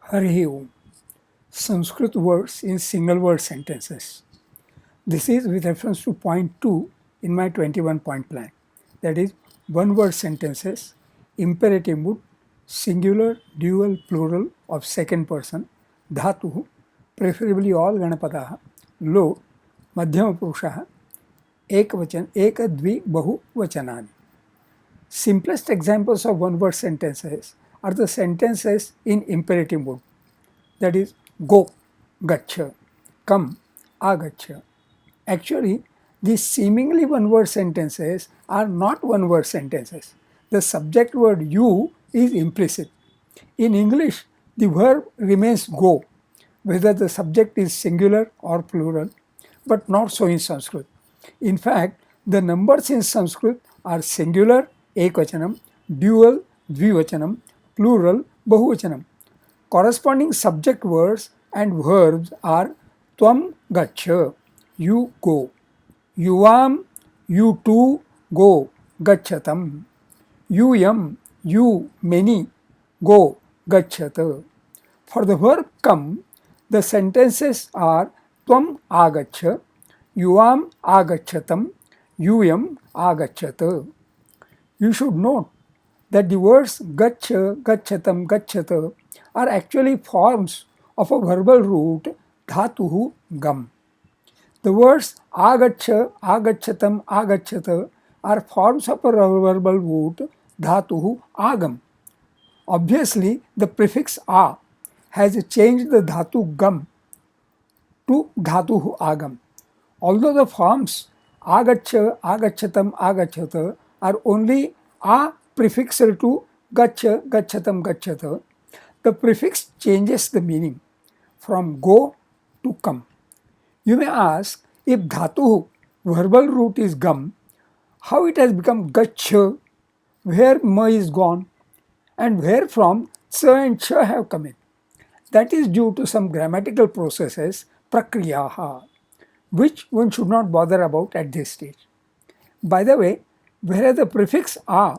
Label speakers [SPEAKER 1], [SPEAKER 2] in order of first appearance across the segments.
[SPEAKER 1] Hari Om. Sanskrit words in single word sentences. This is with reference to point 2 in my 21 point plan. That is, one word sentences, imperative mood, singular, dual, plural of second person, dhatu, preferably all ganapadaha, lo, madhyama purushaha, ekvachan, ek, dvi, bahu, vachanani. Simplest examples of one word sentences are the sentences in imperative mood. That is, go, gaccha, come, agaccha. Actually, these seemingly one-word sentences are not one-word sentences. The subject word you is implicit. In English, the verb remains go, whether the subject is singular or plural, but not so in Sanskrit. In fact, the numbers in Sanskrit are singular, ekvachanam, dual, dvivachanam, plural, bahuvachanam. Corresponding subject words and verbs are tvam gaccha, you go, yuvam, you too go, gacchatam, yuyam, you many go, gacchata. For the verb come, the sentences are tvam agaccha, yuvam agacchatam, yuyam agacchata. You should note that the words gaccha, gacchatam, gacchata are actually forms of a verbal root dhatuhu gam. The words agaccha, agacchatam, agacchata are forms of a verbal root dhatuhu agam. Obviously, the prefix a has changed the dhatu gam to dhatuhu agam. Although the forms agaccha, agacchatam, agacchata are only a prefixal to gaccha, gacchatam, gacchata, the prefix changes the meaning from go to come. You may ask, if dhatu, verbal root is gam, how it has become gaccha, where ma is gone, and where from cha and cha have come in. That is due to some grammatical processes, prakriyaha, which one should not bother about at this stage. By the way, whereas the prefix a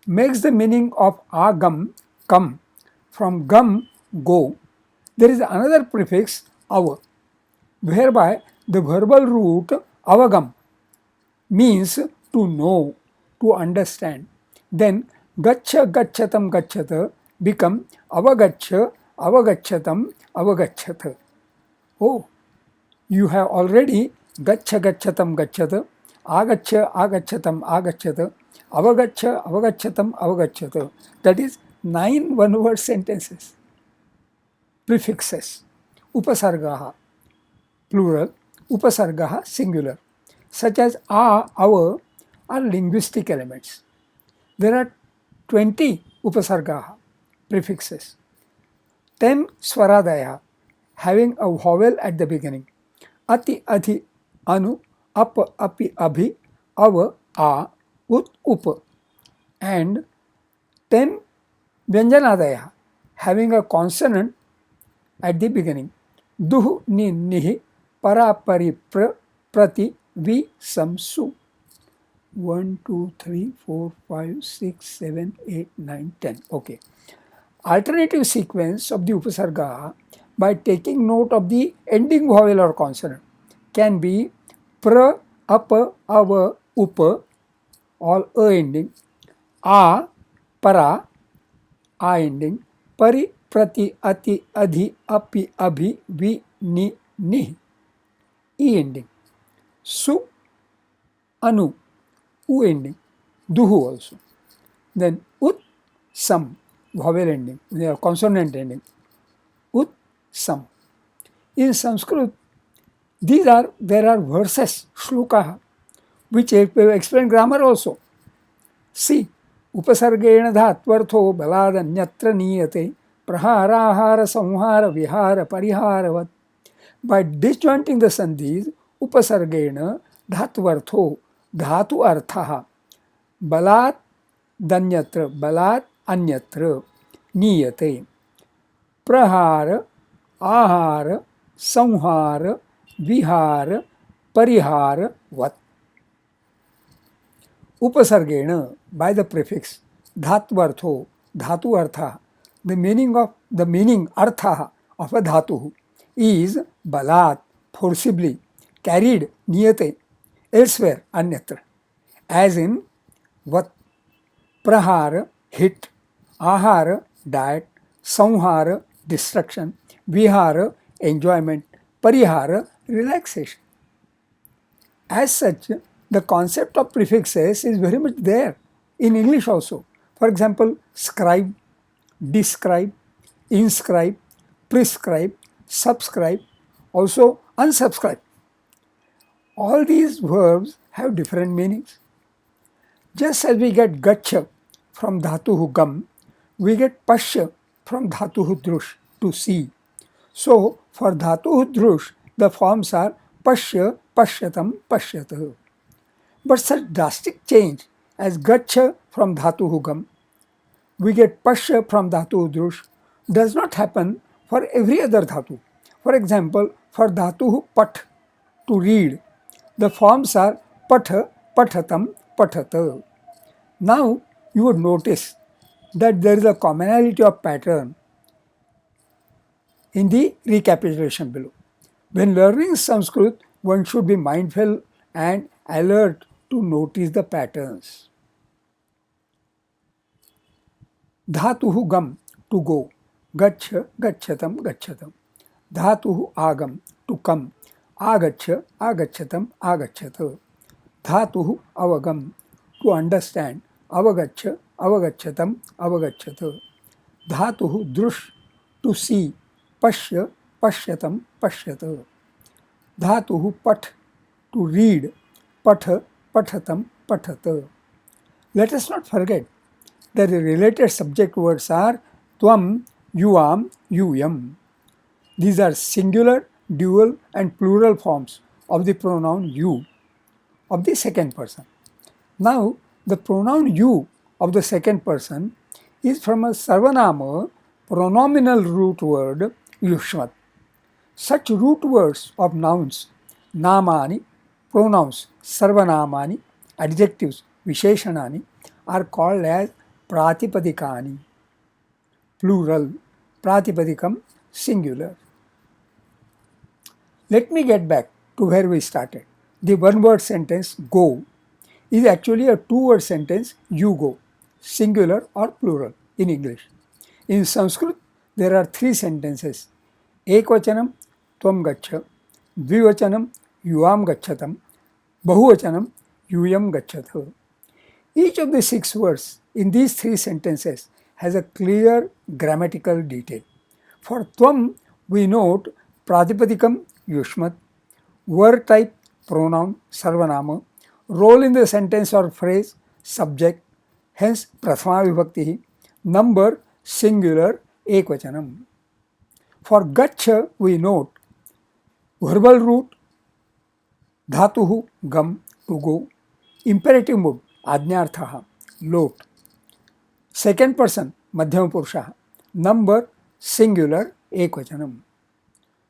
[SPEAKER 1] makes the meaning of agam, come, from gam, go, there is another prefix ava, whereby the verbal root avagam means to know, to understand. Then gaccha, gacchatam, gacchata become avagaccha, avagacchatam, avagacchata. Oh, you have already gaccha, gacchatam, gacchata, agaccha, agacchatam, agacchata, avagaccha, avagacchatam, avagacchata. That is 9 one-word sentences. Prefixes. Upasargaha, plural, upasargaha, singular, such as a, our, are linguistic elements. There are 20 upasargaha, prefixes. 10 swaradaya, having a vowel at the beginning. Ati, adhi, anu, ap, api, abhi, ava, a, ut, up. And 10 vyanjanadaya, having a consonant at the beginning. Duh, ni, nihi, para, pari, pra, prati, vi, sam, su. 1, 2, 3, 4, 5, 6, 7, 8, 9, 10. Okay. Alternative sequence of the upasarga by taking note of the ending vowel or consonant can be pra, apa, ava, upa, all a ending, a, para, a ending, pari, prati, ati, adhi, api, abhi, vi, ni, ni, e ending, su, anu, u ending, duhu also. Then ut, sam, vowel ending, consonant ending, ut, sam. In Sanskrit, there are verses, shloka, which explain grammar also. See, upasargena dhatvartho baladanyatra niyate praharahara samhara vihara pariharavat. By disjointing the sandhis, upasargena dhatvartho, dhatu arthaha, balat danyatra, balat anyatra, niyate, prahara, ahara, samhara, vihara, parihara, vat. Upasargena, by the prefix, dhatvartho, dhatu artha, The meaning artha of a dhatu is balat, forcibly, carried, niyate, elsewhere, anyatra, as in vat, prahara, hit, ahara, diet, samhara, destruction, vihara, enjoyment, parihara, relaxation. As such, the concept of prefixes is very much there in English also. For example, scribe, describe, inscribe, prescribe, subscribe, also unsubscribe. All these verbs have different meanings. Just as we get gacha from dhatuhu gam, we get pasya from dhatuhu drush, to see. So, for dhatuhu drush, the forms are pasya, pashyatam, pashyatah. But such drastic change as gacha from dhatuhu gam, we get pasya from dhatuhu drush, does not happen for every other dhatu. For example, for dhatuhu pat, to read, the forms are patha, pathatam, pathata. Now, you would notice that there is a commonality of pattern in the recapitulation below. When learning Sanskrit, one should be mindful and alert to notice the patterns. Dhatuhu gam, to go, gacha, gachatam, gachatam. Dhatuhu agam, to come, agacha, agachatam, agachata. Dhatuhu avagam, to understand, avagacha, avagachatam, avagachata. Dhatuhu drush, to see, pashya, pashyatam, pashyata. Dhatuhu pat, to read, patha, pathatam, pathata. Let us not forget that the related subject words are tvam, yuam, yuyam. These are singular, dual and plural forms of the pronoun you of the second person. Now, the pronoun you of the second person is from a sarvanama pronominal root word yushmat. Such root words of nouns, namani, pronouns, sarvanamani, adjectives, visheshanani, are called as pratipadikani, plural, pratipadikam, singular. Let me get back to where we started. The one-word sentence go is actually a two-word sentence you go, singular or plural in English. In Sanskrit, there are three sentences: ekvachanam tvam gacha, dvivachanam yuam gachatam, bahuvachanam yuyam gachatha. Each of the 6 words in these 3 sentences has a clear grammatical detail. For tvam, we note pratipadikam yushmat, word type pronoun sarvanama, role in the sentence or phrase subject, hence prathama vibhakti, number singular ekvachanam. For gacha, we note verbal root dhatuhu gam, to go, imperative mood ajñarthaha, lot, second person madhyama purusha, number singular ekvachanam.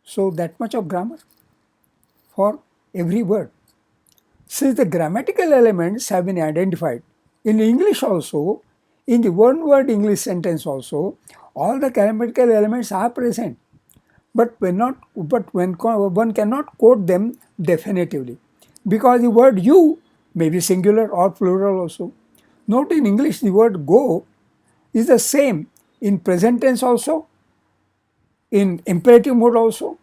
[SPEAKER 1] So that much of grammar for every word. Since the grammatical elements have been identified in English also, in the one word English sentence also, all the grammatical elements are present, but one cannot quote them definitively, because the word you may be singular or plural also. Note, in English the word go is the same in present tense also, in imperative mode also.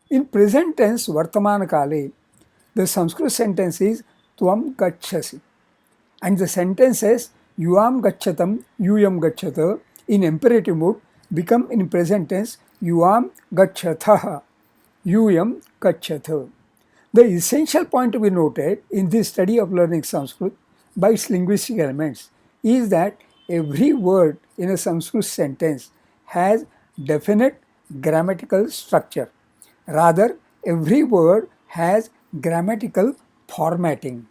[SPEAKER 1] In present tense, vartamana kale, the Sanskrit sentence is tvam gacchasi, and the sentences yuam gachatam, yuyam gachata in imperative mode become in present tense yuam gachatha, yuyam gachatha. The essential point to be noted in this study of learning Sanskrit by its linguistic elements is that every word in a Sanskrit sentence has definite grammatical structure. Rather, every word has grammatical formatting.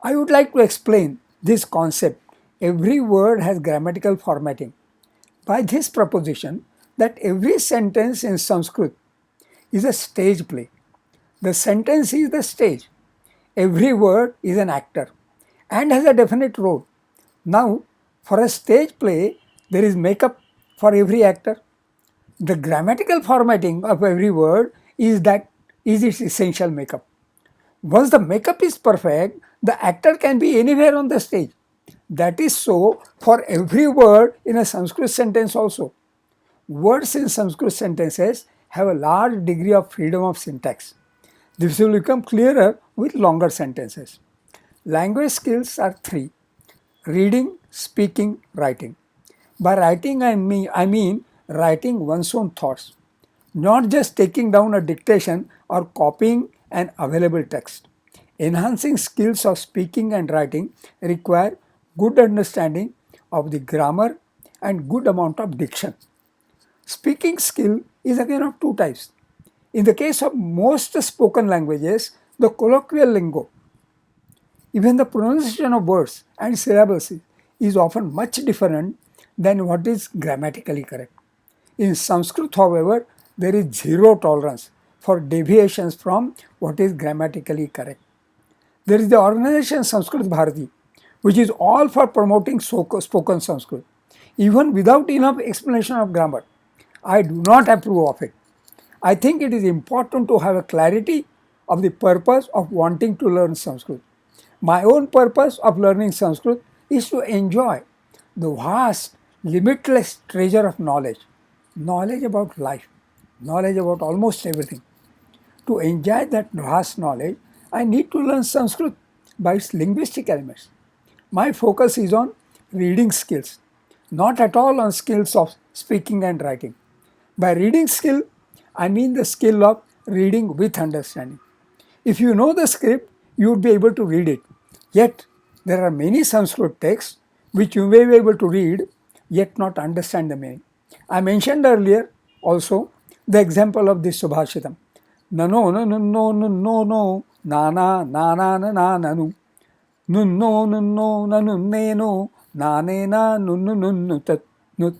[SPEAKER 1] I would like to explain this concept, every word has grammatical formatting, by this proposition that every sentence in Sanskrit is a stage play. The sentence is the stage. Every word is an actor and has a definite role. Now, for a stage play, there is makeup for every actor. The grammatical formatting of every word is its essential makeup. Once the makeup is perfect, the actor can be anywhere on the stage. That is so for every word in a Sanskrit sentence also. Words in Sanskrit sentences have a large degree of freedom of syntax. This will become clearer with longer sentences. Language skills are three: reading, speaking, writing. By writing, I mean writing one's own thoughts, not just taking down a dictation or copying an available text. Enhancing skills of speaking and writing require good understanding of the grammar and good amount of diction. Speaking skill is again of two types. In the case of most spoken languages, the colloquial lingo, even the pronunciation of words and syllables is often much different than what is grammatically correct. In Sanskrit, however, there is zero tolerance for deviations from what is grammatically correct. There is the organization Sanskrit Bharati, which is all for promoting spoken Sanskrit, even without enough explanation of grammar. I do not approve of it. I think it is important to have a clarity of the purpose of wanting to learn Sanskrit. My own purpose of learning Sanskrit is to enjoy the vast, limitless treasure of knowledge, knowledge about life, knowledge about almost everything. To enjoy that vast knowledge, I need to learn Sanskrit by its linguistic elements. My focus is on reading skills, not at all on skills of speaking and writing. By reading skill, I mean the skill of reading with understanding. If you know the script, you would be able to read it. Yet, there are many Sanskrit texts which you may be able to read, yet not understand the meaning. I mentioned earlier also the example of this Subhashitam. Nano no no no no no no na na na na na na nanu nunno nunno nanunne no na ne na nunnu nunnu tat nut.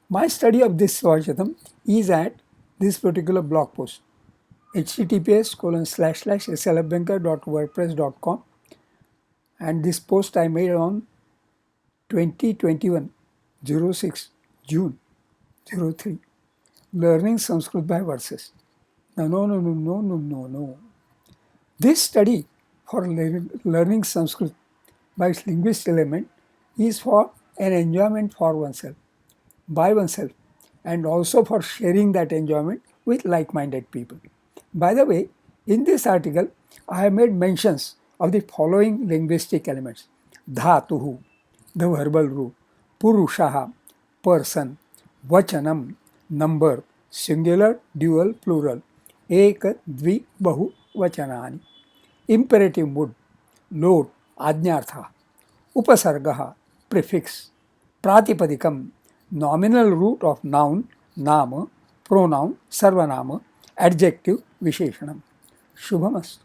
[SPEAKER 1] My study of this Subhashitam is at this particular blog post, https://slfbanker.wordpress.com, and this post I made on 2021 06 June 03, learning Sanskrit by verses. No, no, no, no, no, no, no, no. This study for learning Sanskrit by its linguistic element is for an enjoyment for oneself, by oneself, and also for sharing that enjoyment with like-minded people. By the way, in this article, I have made mentions of the following linguistic elements: dhatuhu, the verbal root; purushaha, person; vachanam, number, singular, dual, plural; ek, dvi, bahu, vachanani; imperative mood, load, ajnartha; upasargaha, prefix; pratipadikam, nominal root of noun, nama, pronoun, sarvanama; adjective, visheshanam. Shubhamastu.